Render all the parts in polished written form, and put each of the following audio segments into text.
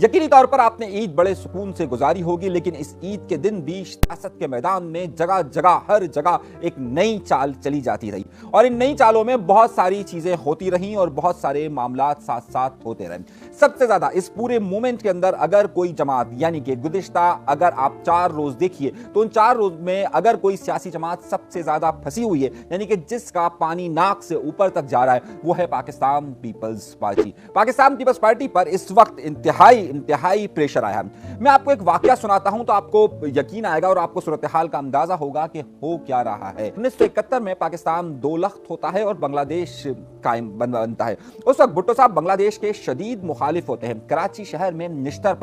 यकीनी तौर पर आपने ईद बड़े सुकून से गुजारी होगी, लेकिन इस ईद के दिन भी सियासत के मैदान में जगह जगह हर जगह एक नई चाल चली जाती रही और इन नई चालों में बहुत सारी चीजें होती रहीं और बहुत सारे मामलात साथ साथ होते रहे। सबसे ज्यादा इस पूरे मूवमेंट के अंदर अगर कोई जमात यानी कि गुज़िश्ता अगर आप 4 रोज देखिए तो उन 4 रोज में अगर कोई सियासी जमात सबसे ज्यादा फंसी हुई है यानी कि जिसका पानी नाक से ऊपर तक जा रहा है वो है पाकिस्तान पीपल्स पार्टी। पाकिस्तान पीपल्स पार्टी पर इस वक्त इंतहाई प्रेशर आया है। मैं आपको एक वाकया सुनाता हूं तो आपको यकीन आएगा और आपको सूरत हाल का अंदाजा होगा कि हो क्या रहा है। 1971 में पाकिस्तान 2 लख्त होता है और बांग्लादेश कायम बनता है। उस वक्त भुट्टो साहब बांग्लादेश के शदीद मुखालिफ होते हैं। कराची शहर में निश्तर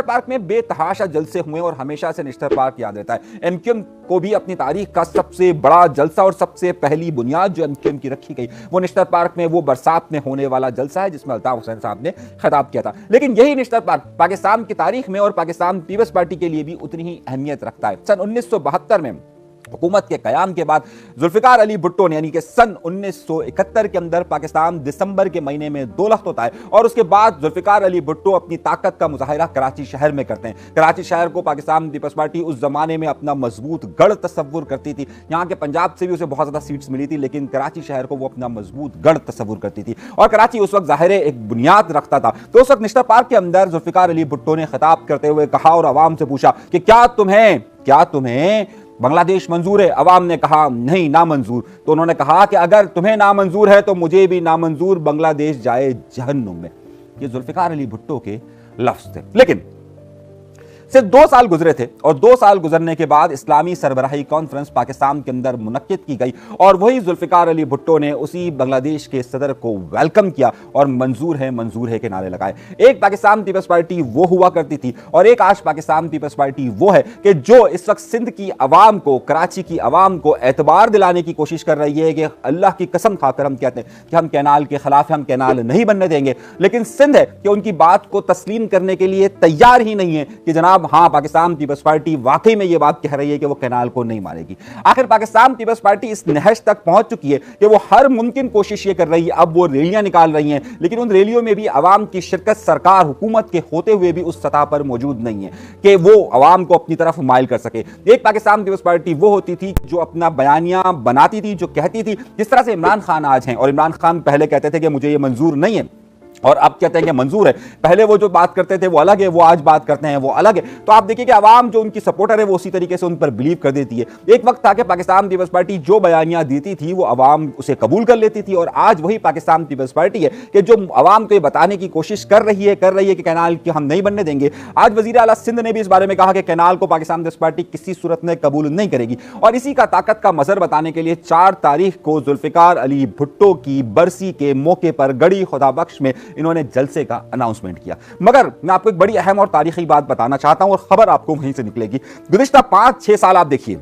पार्क में बेतहाशा जलसे हुए और हमेशा से निश्तर पार्क याद रहता है। एमक्यूएम को भी अपनी तारीख का सबसे बड़ा जलसा और सबसे पहली बुनियाद जो एमक्यूएम की रखी गई वो निश्तर पार्क में वो बरसात में होने वाला जलसा है जिसमें अल्ताफ हुसैन साहब ने खिताब किया था। लेकिन यही निश्तर पार्क पाकिस्तान की तारीख में और पाकिस्तान पीपल्स पार्टी के लिए भी उतनी ही अहमियत रखता है। सन 1972 में हुकूमत के कयाम के बाद जुल्फिकार अली भुट्टो ने यानी कि सन 1971 के अंदर पाकिस्तान दिसंबर के महीने में 2 लख्त होता है और उसके बाद जुल्फिकार अली भुट्टो अपनी ताकत का मुजाहिरा कराची शहर में करते हैं। कराची शहर को पाकिस्तान पीपल्स पार्टी उस जमाने में अपना मजबूत गढ़ तस्वुर करती थी। यहाँ के पंजाब से भी उसे बहुत ज्यादा सीट्स मिली थी लेकिन कराची शहर को वो अपना मजबूत गढ़ तस्वुर करती थी और कराची उस वक्त जाहिर एक बुनियाद रखता था। तो उस वक्त निश्तर पार्क के अंदर जुल्फिकार अली भुट्टो ने खिताब करते हुए कहा और आवाम से पूछा कि क्या तुम्हें बांग्लादेश मंजूर है? अवाम ने कहा नहीं, नामंजूर। तो उन्होंने कहा कि अगर तुम्हें नामंजूर है तो मुझे भी नामंजूर, बांग्लादेश जाए जहन्नुम में। ये जुल्फिकार अली भुट्टो के लफ्ज थे। लेकिन सिर्फ 2 साल गुजरे थे और 2 साल गुजरने के बाद इस्लामी सरबराही कॉन्फ्रेंस पाकिस्तान के अंदर मुनक्किद की गई और वही जुल्फिकार अली भुट्टो ने उसी बांग्लादेश के सदर को वेलकम किया और मंजूर है के नारे लगाए। एक पाकिस्तान पीपल्स पार्टी वो हुआ करती थी और एक आज पाकिस्तान पीपल्स पार्टी वो है कि जो इस वक्त सिंध की आवाम को, कराची की आवाम को एतबार दिलाने की कोशिश कर रही है कि अल्लाह की कसम खाकर हम कहते हैं कि हम कैनाल के खिलाफ, हम कैनाल नहीं बनने देंगे। लेकिन सिंध है कि उनकी बात को तस्लीम करने के लिए तैयार ही नहीं है कि जनाब हाँ, पाकिस्तान पीपल्स पार्टी वाकई में यह बात कह रही है कि वो कैनाल को नहीं मारेगी। आखिर पाकिस्तान पीपल्स पार्टी इस नहज तक पहुंच चुकी है कि वो हर मुमकिन कोशिश ये कर रही है, अब वो रैलियां निकाल रही हैं लेकिन उन रैलियों में भी अवाम की शिरकत सरकार हुकूमत के होते हुए भी उस सतह पर मौजूद नहीं है कि वो अवाम को अपनी तरफ माइल कर सके। एक पाकिस्तान पीपल्स पार्टी वो होती थी जो अपना बयानिया बनाती थी, जो कहती थी, जिस तरह से इमरान खान आज हैं और इमरान खान पहले कहते थे कि मुझे ये मंजूर नहीं है और अब कहते हैं कि मंजूर है। पहले वो जो बात करते थे वो अलग है, वो आज बात करते हैं वो अलग है। तो आप देखिए कि आवाम जो उनकी सपोर्टर है वो उसी तरीके से उन पर बिलीव कर देती है। एक वक्त था कि पाकिस्तान पीपल्स पार्टी जो बयानियां देती थी वो आवाम उसे कबूल कर लेती थी और आज वही पाकिस्तान पीपल्स पार्टी है कि जो आवाम को ये बताने की कोशिश कर रही है कि कैनाल की हम नहीं बनने देंगे। आज वजीर आला सिंध ने भी इस बारे में कहा कि कैनाल को पाकिस्तान पीपल्स पार्टी किसी सूरत में कबूल नहीं करेगी और इसी का ताकत का मजहर बताने के लिए 4 तारीख को जुल्फिकार अली भुट्टो की बरसी के मौके पर गढ़ी खुदाबख्श में इन्होंने जलसे का अनाउंसमेंट किया। मगर मैं आपको एक बड़ी अहम और तारीखी बात बताना चाहता हूं और खबर आपको वहीं से निकलेगी। गुज़िश्ता 5-6 साल आप देखिए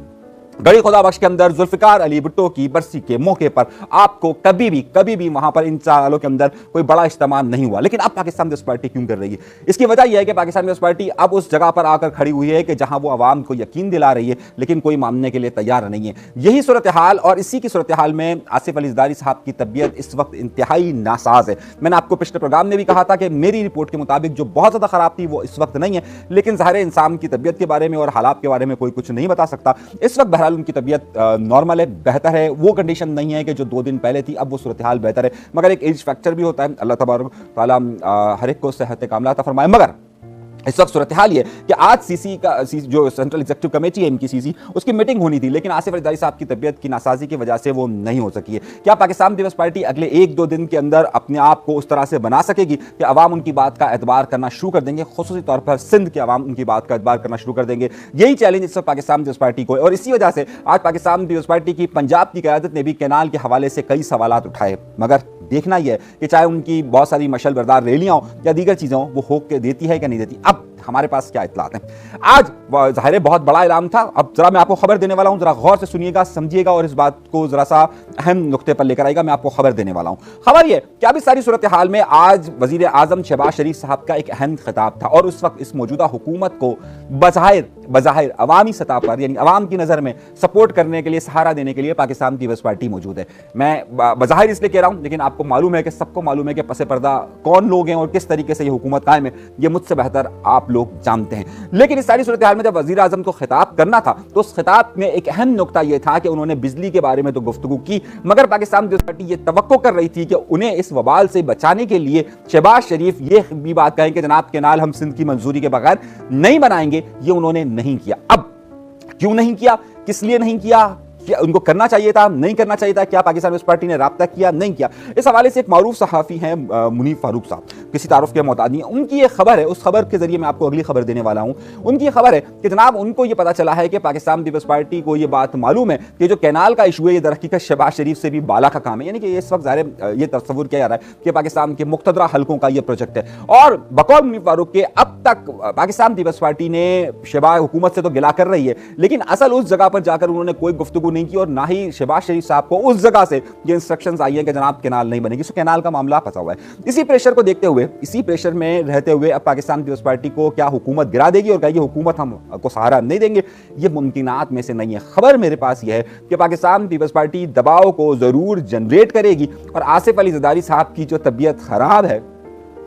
गढ़ी खुदाबख्श के अंदर जुल्फिकार अली भुट्टो की बरसी के मौके पर आपको कभी भी वहां पर इन सालों के अंदर कोई बड़ा इज्तिमा नहीं हुआ। लेकिन अब पाकिस्तान पीपल्स पार्टी क्यों कर रही है? इसकी वजह यह है कि पाकिस्तान पीपल्स पार्टी अब उस जगह पर आकर खड़ी हुई है कि जहां वो आवाम को यकीन दिला रही है लेकिन कोई मानने के लिए तैयार नहीं है। यही सूरत हाल और इसी की सूरत हाल में आसिफ अली ज़रदारी साहब की तबीयत इस वक्त इंतहाई नासाज है। मैंने आपको पिछले प्रोग्राम में भी कहा था कि मेरी रिपोर्ट के मुताबिक जो बहुत ज्यादा खराब थी वो इस वक्त नहीं है, लेकिन ज़ाहिर इंसान की तबीयत के बारे में और हालात के बारे में कोई कुछ नहीं बता सकता। इस वक्त बहरहाल उनकी तबीयत नॉर्मल है, बेहतर है। वो कंडीशन नहीं है कि जो 2 दिन पहले थी, अब वो सूरत हाल बेहतर है। मगर एक एज फैक्टर भी होता है, अल्लाह तबारक तआला हर एक को सेहत कामला अता फरमाए। मगर इस वक्त सूरत हाल ये कि आज सीसी का जो सेंट्रल एग्जीक्यूटिव कमेटी है इनकी सीसी उसकी मीटिंग होनी थी लेकिन आसिफ अली ज़रदारी साहब की तबीयत की नासाजी की वजह से वो नहीं हो सकी है। क्या पाकिस्तान पीपल्स पार्टी अगले 1-2 दिन के अंदर अपने आप को उस तरह से बना सकेगी कि अवाम उनकी बात का एतबार करना शुरू कर देंगे, खुसूसी तौर पर सिंध के अवाम उनकी बात का एतबार करना शुरू कर देंगे? यही चैलेंज इस वक्त पाकिस्तान पीपल्स पार्टी को है और इसी वजह से आज पाकिस्तान पीपल्स पार्टी की पंजाब की क़यादत ने भी कैनाल के हवाले से कई सवालात उठाए। मगर देखना यह है कि चाहे उनकी बहुत सारी मशल बरदार रैलियां हो या दीगर चीज़ें हों, वो होके देती है कि नहीं देती। अब हमारे पास क्या इत्तलात हैं। आज ज़ाहिर बहुत बड़ा ऐलान था। अब जरा मैं आपको खबर देने वाला हूं, जरा गौर से सुनिएगा, समझिएगा और इस बात को जरा सा अहम नुक्ते पर लेकर आएगा। मैं आपको खबर देने वाला हूं। खबर यह कि अब इस सारी सूरत हाल में आज वजीर आजम शहबाज शरीफ साहब का एक अहम खिताब था और उस वक्त इस मौजूदा हुकूमत को बज़ाहिर अवामी सतह पर यानी अवाम की नज़र में सपोर्ट करने के लिए, सहारा देने के लिए पाकिस्तान पीपल्स पार्टी मौजूद है। मैं बज़ाहिर इसलिए कह रहा हूं, लेकिन आपको मालूम है कि सबको मालूम है कि पसे पर्दा कौन लोग हैं और किस तरीके से ये हुकूमत कायम है, ये मुझसे बेहतर आप लोग जानते हैं। लेकिन इस सारी सूरत हाल में जब वज़ीर आज़म को खिताब करना था तो उस खिताब में एक अहम नुकता यह था कि उन्होंने बिजली के बारे में तो गुफ्तगू की, मगर पाकिस्तान पीपल्स पार्टी ये तवक्को कर रही थी कि उन्हें इस वबाल से बचाने के लिए शहबाज शरीफ ये भी बात कहें कि जनाब केनाल हम सिंध की मंजूरी के बगैर नहीं बनाएंगे। ये उन्होंने नहीं किया। अब क्यों नहीं किया, किस लिए नहीं किया, क्या उनको करना चाहिए था, नहीं करना चाहिए था, क्या पाकिस्तान पीपल्स पार्टी ने राब्ता किया, नहीं किया, इस हवाले से एक मारूफ सहाफ़ी हैं मुनीफ फारूक साहब, किसी तारुफ के मोहताज नहीं है, उनकी ये खबर है। उस खबर के जरिए मैं आपको अगली खबर देने वाला हूं। उनकी खबर है कि जनाब उनको ये पता चला है कि पाकिस्तान पीपल्स पार्टी को ये बात मालूम है कि जो कैनाल का इशू है ये दरहकीकत शहबाज शरीफ से भी बाला का काम है। यानी कि इस वक्त ज़ाहिर ये तस्वुर किया जा रहा है कि पाकिस्तान के मुख्तदरा हल्कों का ये प्रोजेक्ट है और बकौल मुनीफ फारूक के अब तक पाकिस्तान पीपल्स पार्टी ने शहबाज हुकूमत से तो गिला कर रही है, लेकिन असल उस जगह पर जाकर उन्होंने कोई गुफ्तगू नहीं की और ना ही शहबाज शरीफ साहब को उस जगह से ये इंस्ट्रक्शंस आई हैं कि जनाब कैनाल नहीं बनेगी। सो कैनाल का मामला फंसा हुआ है। इसी प्रेशर को देखते हुए, इसी प्रेशर में रहते हुए अब पाकिस्तान पीपल्स पार्टी को क्या हुकूमत गिरा देगी और क्या ये हुकूमत हम को सहारा नहीं देंगे, ये मुमकिनात में से नहीं है। खबर मेरे पास यह है कि पाकिस्तान पीपल्स पार्टी दबाव को जरूर जनरेट करेगी और आसिफ अली जरदारी साहब की जो तबीयत खराब है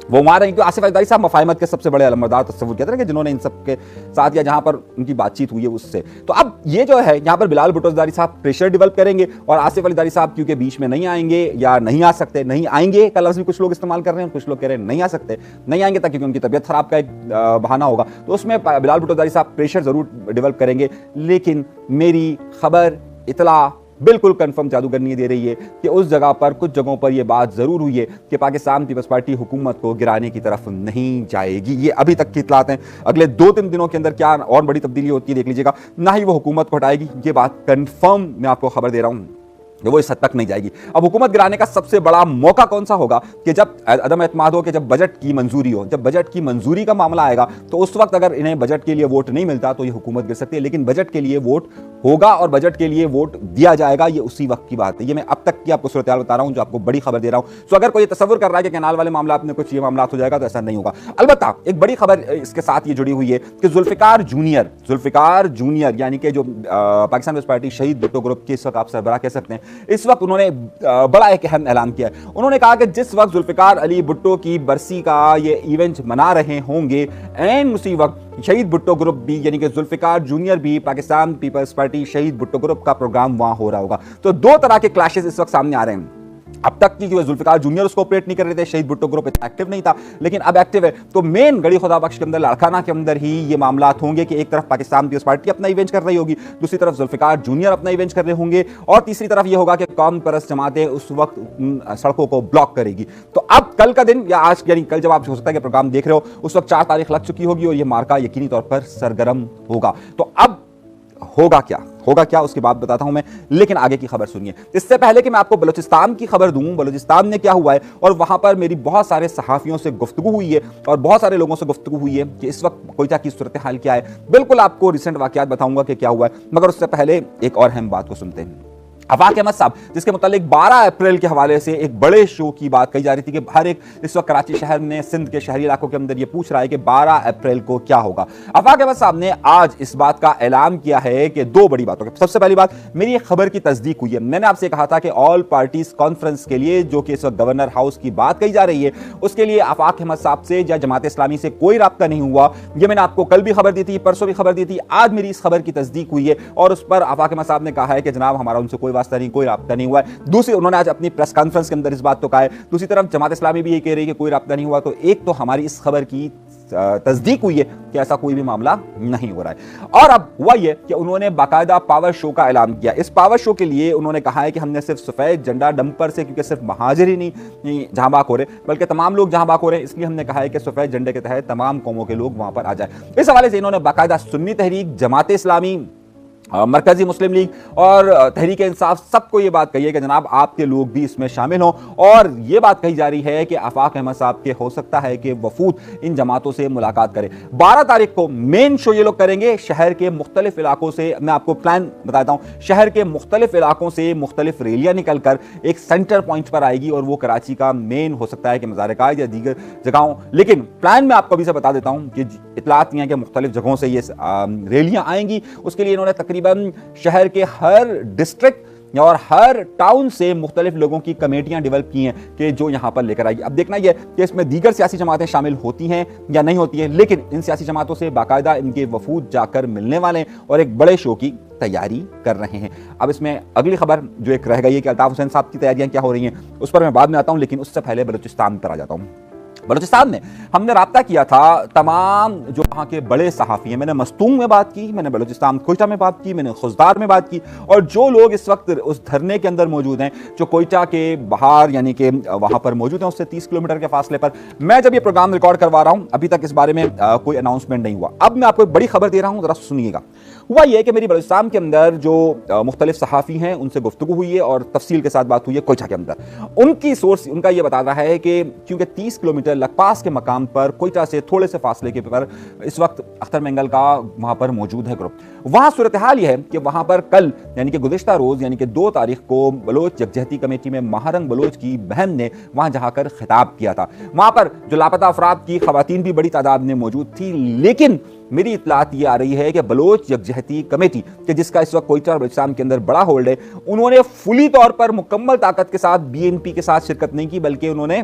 वो वहां रहेंगे। आसिफ अली जरदारी साहब मफाहमत के सबसे बड़े अलमदार तस्वुर कहते हैं कि जिन्होंने इन सब के साथ या जहां पर उनकी बातचीत हुई है उससे। तो अब ये जो है यहाँ पर बिलाल भुट्टो जरदारी साहब प्रेशर डेवलप करेंगे और आसिफ अली जरदारी साहब क्योंकि बीच में नहीं आएंगे या नहीं आ सकते, नहीं आएंगे का लफ्ज़ भी कुछ लोग इस्तेमाल कर रहे हैं, कुछ लोग कह रहे हैं नहीं आ सकते, नहीं आएंगे ताकि उनकी तबीयत खराब का एक बहाना होगा। तो उसमें बिलाल भुट्टो जरदारी साहब प्रेशर जरूर डेवलप करेंगे। लेकिन मेरी खबर इतला बिल्कुल कंफर्म जादूगरनी दे रही है कि उस जगह पर कुछ जगहों पर यह बात जरूर हुई है कि पाकिस्तान पीपल्स पार्टी हुकूमत को गिराने की तरफ नहीं जाएगी। ये अभी तक की इतलात हैं। अगले 2-3 दिनों के अंदर क्या और बड़ी तब्दीली होती है देख लीजिएगा। ना ही वो हुकूमत को हटाएगी, ये बात कंफर्म मैं आपको खबर दे रहा हूं कि वो इस हद तक नहीं जाएगी। अब हुकूमत गिराने का सबसे बड़ा मौका कौन सा होगा कि जब अदम एतमाद हो, कि जब बजट की मंजूरी हो। जब बजट की मंजूरी का मामला आएगा तो उस वक्त अगर इन्हें बजट के लिए वोट नहीं मिलता तो ये हुकूमत गिर सकती है, लेकिन बजट के लिए वोट होगा और बजट के लिए वोट दिया जाएगा, ये उसी वक्त की बात है। ये मैं अब तक की आपको सूरत हाल बता रहा हूं, जो आपको बड़ी खबर दे रहा हूं। तो अगर कोई तस्वुर कर रहा है कि कैनाल वाले मामला में कुछ ये मामला हो जाएगा तो ऐसा नहीं होगा। अलबत्ता एक बड़ी खबर इसके साथ ये जुड़ी हुई है कि जुल्फिकार जूनियर यानी कि जो पाकिस्तान पीपल्स पार्टी शहीद भुट्टो ग्रुप के इस वक्त आप सरबराह कह सकते हैं, इस वक्त उन्होंने बड़ा एक अहम ऐलान किया है। उन्होंने कहा कि जिस वक्त जुल्फिकार अली भुट्टो की बरसी का ये इवेंट मना रहे होंगे, एंड उसी वक्त शहीद भुट्टो ग्रुप भी यानी कि जुल्फिकार जूनियर भी पाकिस्तान पीपल्स पार्टी शहीद भुट्टो ग्रुप का प्रोग्राम वहां हो रहा होगा। तो दो तरह के क्लैशेस इस वक्त सामने आ रहे हैं। अब तक की जुल्फिकार जूनियर उसको ऑपरेट नहीं कर रहे थे, शहीद भुट्टो ग्रुप एक्टिव नहीं था, लेकिन अब एक्टिव है। तो मेन गड़ी खुदा बख्श के अंदर, लाड़काना के अंदर ही ये मामला होंगे कि एक तरफ पाकिस्तान पीपल्स पार्टी अपना इवेंट कर रही होगी, दूसरी तरफ जुल्फिकार जूनियर अपना इवेंट कर रहे होंगे और तीसरी तरफ ये होगा कि कौम परस्त जमातें उस वक्त सड़कों को ब्लॉक करेगी। तो अब कल का दिन या आज यानी कल जब आप हो सकता है कि प्रोग्राम देख रहे हो उस वक्त 4 तारीख लग चुकी होगी और ये मार्का यकीनी तौर पर सरगर्म होगा। तो अब होगा क्या उसकी बात बताता हूं मैं, लेकिन आगे की खबर सुनिए। इससे पहले कि मैं आपको बलूचिस्तान की खबर दूं, बलूचिस्तान में क्या हुआ है और वहां पर मेरी बहुत सारे सहाफियों से गुफ्तगू हुई है और बहुत सारे लोगों से गुफ्तगू हुई है कि इस वक्त कोयटा की सूरत हाल क्या है। बिल्कुल आपको रिसेंट वाकयात बताऊंगा कि क्या हुआ है, मगर उससे पहले एक और अहम बात को सुनते हैं। अफाक अहमद साहब, जिसके मुतालिक 12 अप्रैल के हवाले से एक बड़े शो की बात कही जा रही थी कि हर एक इस वक्त कराची शहर में, सिंध के शहरी इलाकों के अंदर ये पूछ रहा है कि 12 अप्रैल को क्या होगा। अफाक अहमद साहब ने आज इस बात का ऐलान किया है कि 2 बड़ी बातों की। सबसे पहली बात, मेरी एक खबर की तस्दीक हुई है। मैंने आपसे कहा था कि ऑल पार्टीज कॉन्फ्रेंस के लिए जो कि इस वक्त गवर्नर हाउस की बात कही जा रही है, उसके लिए अफाक अहमद साहब से या जमात इस्लामी से कोई राब्ता नहीं हुआ। ये मैंने आपको कल भी खबर दी थी, परसों भी खबर दी थी, आज मेरी इस खबर की तस्दीक हुई है और उस पर अफाक अहमद साहब ने कहा है कि जनाब हमारा उनसे कोई वास्ता नहीं, कोई राब्ता नहीं हुआ है। दूसरी, उन्होंने आज अपनी प्रेस कॉन्फ्रेंस के अंदर इस बात तो कहा है। दूसरी तरफ जमात इस्लामी भी ये कह रही है कि कोई राब्ता नहीं हुआ। तो एक तो हमारी इस खबर की तस्दीक हुई है कि ऐसा कोई भी मामला नहीं हो रहा है। और अब हुआ यह कि उन्होंने बाकायदा पावर शो का ऐलान किया। इस पावर शो के लिए उन्होंने कहा है कि हमने सिर्फ सफेद झंडा डंपर से, क्योंकि सिर्फ महाजिर ही नहीं जहां बाक हो रहे बल्कि तमाम लोग जहां बाक हो रहे हैं, इसलिए हमने कहा है कि सफेद झंडे के तहत तमाम कौमों के लोग वहां पर आ जाए। इस हवाले से इन्होंने बाकायदा सुन्नी तहरीक, जमात इस्लामी मरकजी मुस्लिम लीग और तहरीक इंसाफ सबको ये बात कही है कि जनाब आपके लोग भी इसमें शामिल हों, और ये बात कही जा रही है कि आफाक अहमद साहब के हो सकता है कि वफूद इन जमातों से मुलाकात करें। 12 तारीख को मेन शो ये लोग करेंगे शहर के मुख्तलिफ इलाकों से। मैं आपको प्लान बताता हूं, शहर के मुख्तलिफ इलाकों से मुख्तलिफ रैलियां निकलकर एक सेंटर पॉइंट पर आएगी और वो कराची का मेन हो सकता है कि मज़ार-ए-कायद या दीगर जगहों। लेकिन प्लान में आपको अभी से बता देता हूं कि इतलात नहीं है कि मुख्तलिफ जगहों से ये रैलियां आएंगी। उसके लिए इन्होंने तकरीबन शहर के हर डिस्ट्रिक्ट और हर टाउन से मुख्तलिफ लोगों की कमेटियां डेवलप की हैं कि जो यहां पर लेकर आएगी। अब देखना यह कि इसमें दीगर सियासी जमातें शामिल होती हैं या नहीं होती हैं, लेकिन इन सियासी जमातों से बाकायदा इनके वफूद जाकर मिलने वाले हैं और एक बड़े शो की तैयारी कर रहे हैं। अब इसमें अगली खबर जो एक रह गई है कि अल्ताफ हुसैन साहब की तैयारियां क्या हो रही हैं, उस पर मैं बाद में आता हूं, लेकिन उससे पहले बलूचिस्तान पर आ जाता हूं। बलूचिस्तान में हमने राब्ता किया था तमाम जो वहाँ के बड़े सहाफ़ी हैं। मैंने मस्तूंग में बात की, मैंने बलूचिस्तान कोयटा में बात की, मैंने खुजदार में बात की, और जो लोग इस वक्त उस धरने के अंदर मौजूद हैं जो कोयटा के बाहर यानी कि वहाँ पर मौजूद हैं उससे 30 किलोमीटर के फासले पर। मैं जब ये प्रोग्राम रिकॉर्ड करवा रहा हूँ अभी तक इस बारे में कोई अनाउंसमेंट नहीं हुआ। अब मैं आपको एक बड़ी खबर दे रहा हूँ, जरा सुनिएगा। हुआ यह कि मेरी बलूचिस्तान के अंदर जो मुख्तलिफ सहाफ़ी हैं उनसे गुफ्तगू हुई है और तफसील के साथ बात हुई है कोयटा के अंदर। उनकी सोर्स उनका यह बता रहा है कि क्योंकि 30 किलोमीटर लकपास के मकाम पर कोयटा से थोड़े से फासले के पर इस वक्त अख्तर मेंगल का वहां पर मौजूद है ग्रुप। वहां सूरत हाल यह है कि वहां पर कल यानी कि गुज़िश्ता रोज यानी कि 2 तारीख को बलोच यकजहती कमेटी में महारंग बलोच की बहन ने वहां जाकर खिताब किया था। वहां पर जो लापता अफराद की खवातीन भी बड़ी तादाद में मौजूद थी, लेकिन मेरी इतलात ये आ रही है कि बलोच यकजहती कमेटी के जिसका इस वक्त कोयटा और बलूचिस्तान के अंदर बड़ा होल्ड है, उन्होंने फुली तौर पर मुकम्मल ताकत के साथ बीएनपी के साथ शिरकत नहीं की, बल्कि उन्होंने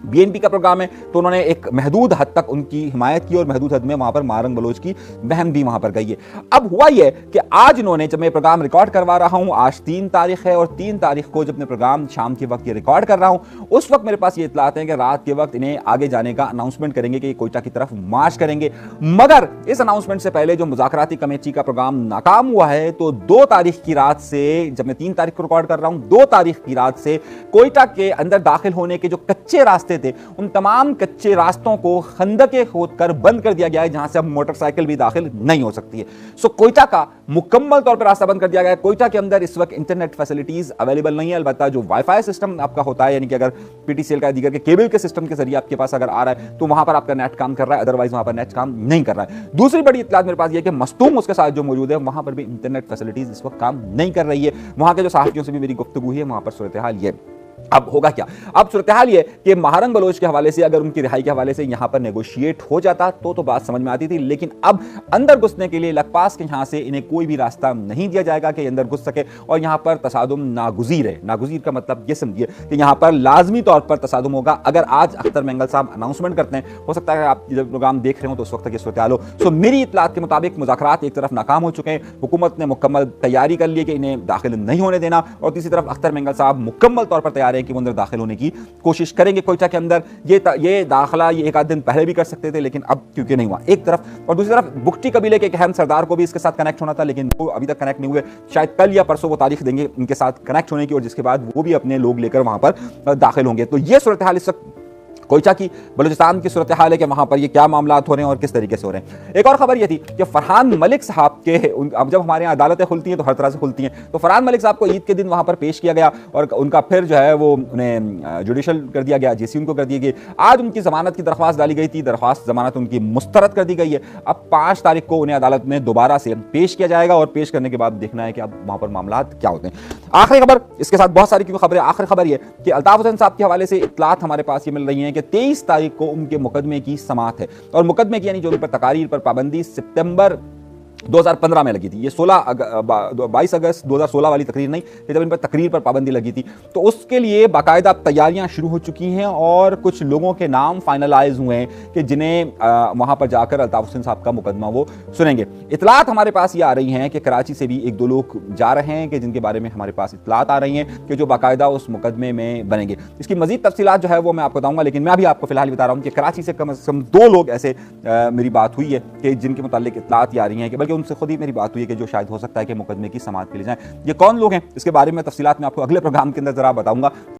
बीएनपी का प्रोग्राम है तो उन्होंने एक महदूद हद तक उनकी हिमायत की और महदूद हद में वहां पर महारंग बलोच की बहन भी वहां पर गई है। अब हुआ यह कि आज इन्होंने, जब मैं प्रोग्राम रिकॉर्ड करवा रहा हूं, आज 3 तारीख है और 3 तारीख को जब मैं प्रोग्राम शाम के वक्त ये रिकॉर्ड कर रहा हूं, उस वक्त मेरे पास ये इतलात है कि रात के वक्त इन्हें आगे जाने का अनाउंसमेंट करेंगे कि कोयटा की तरफ मार्च करेंगे। मगर इस अनाउंसमेंट से पहले जो मुज़ाकराती कमेटी का प्रोग्राम नाकाम हुआ है, तो 2 तारीख की रात से, जब मैं 3 तारीख को रिकॉर्ड कर रहा हूं, 2 तारीख की रात से कोयटा के अंदर दाखिल होने के जो कच्चे रास्ते थे उन तमाम कच्चे रास्तों को खंदकें खोदकर बंद कर दिया गया है, जहां से अब मोटरसाइकिल भी दाखिल नहीं हो सकती है। सो कोयटा का मुकम्मल तौर पर रास्ता बंद कर दिया गया है। कोयटा के अंदर इस वक्त इंटरनेट फैसिलिटीज अवेलेबल नहीं है, अलबत्ता जो वाईफाई सिस्टम आपका होता है, यानी कि अगर पीटीसीएल का दीगर के केबल के सिस्टम के जरिए आपके पास अगर आ रहा है तो वहां पर आपका नेट काम कर रहा है, अदरवाइज वहां पर नेट काम नहीं कर रहा है। दूसरी बड़ी इत्तलात मेरे पास यह कि मस्तूम उसके साथ जो मौजूद है वहां पर भी इंटरनेट फैसिलिटीज इस वक्त काम नहीं कर रही है। वहां के जो साहफियों से भी मेरी गुफ्तगू हुई है, वहां पर सूरत हाल ये। अब होगा क्या? अब सूरत हाल ये कि महारंग बलोच के हवाले से, अगर उनकी रिहाई के हवाले से यहां पर नेगोशिएट हो जाता तो बात समझ में आती थी, लेकिन अब अंदर घुसने के लिए लकपास के यहां से इन्हें कोई भी रास्ता नहीं दिया जाएगा कि अंदर घुस सके, और यहां पर तसादुम नागुज़ीर है। नागुज़ीर का मतलब ये समझिए कि यहां पर लाजमी तौर पर तसादुम होगा। अगर आज अख्तर मेंगल साहब अनाउंसमेंट करते हैं, हो सकता है आप जब प्रोग्राम देख रहे हो तो उस वक्त तक ये सूरत हाल हो। सो मेरी इतलात के मुताबिक मुज़ाकरात एक तरफ नाकाम हो चुके हैं, हुकूमत ने मुकम्मल तैयारी कर ली कि इन्हें दाखिल नहीं होने देना, और तीसरी तरफ अख्तर मेंगल साहब मुकम्मल तौर पर तैयार है कि वो अंदर दाखिल होने की कोशिश करेंगे कोयटा के अंदर। ये दाखिला ये एक आध दिन पहले भी कर सकते थे, लेकिन अब क्योंकि नहीं हुआ, एक तरफ। और दूसरी तरफ बुगटी कबीले के एक अहम सरदार को भी इसके साथ कनेक्ट होना था, लेकिन वो अभी तक कनेक्ट नहीं हुए। शायद कल या परसों वो तारीख देंगे इनके साथ कनेक्ट होने की, और जिसके बाद वो भी अपने लोग लेकर वहां पर दाखिल होंगे। तो ये सूरत हाल इस वक्त कोयटा की, बलूचिस्तान की सूरत हाल है कि वहां पर ये क्या मामलात हो रहे हैं और किस तरीके से हो रहे हैं। एक और खबर ये थी कि फरहान मलिक साहब के, अब जब हमारे यहाँ अदालतें खुलती हैं तो हर तरह से खुलती हैं, तो फरहान मलिक साहब को ईद के दिन वहां पर पेश किया गया और उनका फिर जो है वो उन्हें जुडिशल कर दिया गया, जेसी उनको कर दी गई। आज उनकी जमानत की दरख्वास्त डाली गई थी, दरख्वास्त जमानत उनकी मुस्तरद कर दी गई है। अब 5 तारीख को उन्हें अदालत में दोबारा से पेश किया जाएगा, और पेश करने के बाद देखना है कि अब वहां पर मामलात क्या होते हैं। आखिरी खबर, इसके साथ बहुत सारी क्योंकि खबरें, आखिरी खबर यह कि अल्ताफ हुसैन साहब के हवाले से इत्तलात हमारे पास ये मिल रही हैं कि 23 तारीख को उनके मुकदमे की समाअत है, और मुकदमे की यानी जो उन पर तकारीर पर पाबंदी सितंबर 2015 में लगी थी। ये 22 अगस्त 2016 वाली तकरीर नहीं, जब इन पर तकरीर पर पाबंदी लगी थी, तो उसके लिए बाकायदा तैयारियां शुरू हो चुकी हैं और कुछ लोगों के नाम फाइनलाइज हुए हैं कि जिन्हें वहां पर जाकर अल्ताफ हुसैन साहब का मुकदमा वो सुनेंगे। इतलात हमारे पास ये आ रही हैं कि कराची से भी 1-2 लोग जा रहे हैं कि जिनके बारे में हमारे पास इतलात आ रही हैं कि जो बाकायदा उस मुकदमे में बनेंगे। इसकी मजीद तफसीलात जो है वो मैं आपको बताऊंगा, लेकिन मैं भी आपको फिलहाल बता रहा हूं कि कराची से कम 2 लोग ऐसे मेरी बात हुई है कि जिनके मुतालिक इतलात आ रही हैं, कि बल्कि उनसे खुद ही मेरी बात हुई है कि जो शायद हो सकता है कि मुकदमे की समाअत के लिए जाएं। ये कौन लोग हैं, इसके बारे में तफसीलात में आपको अगले प्रोग्राम के अंदर जरा बताऊंगा।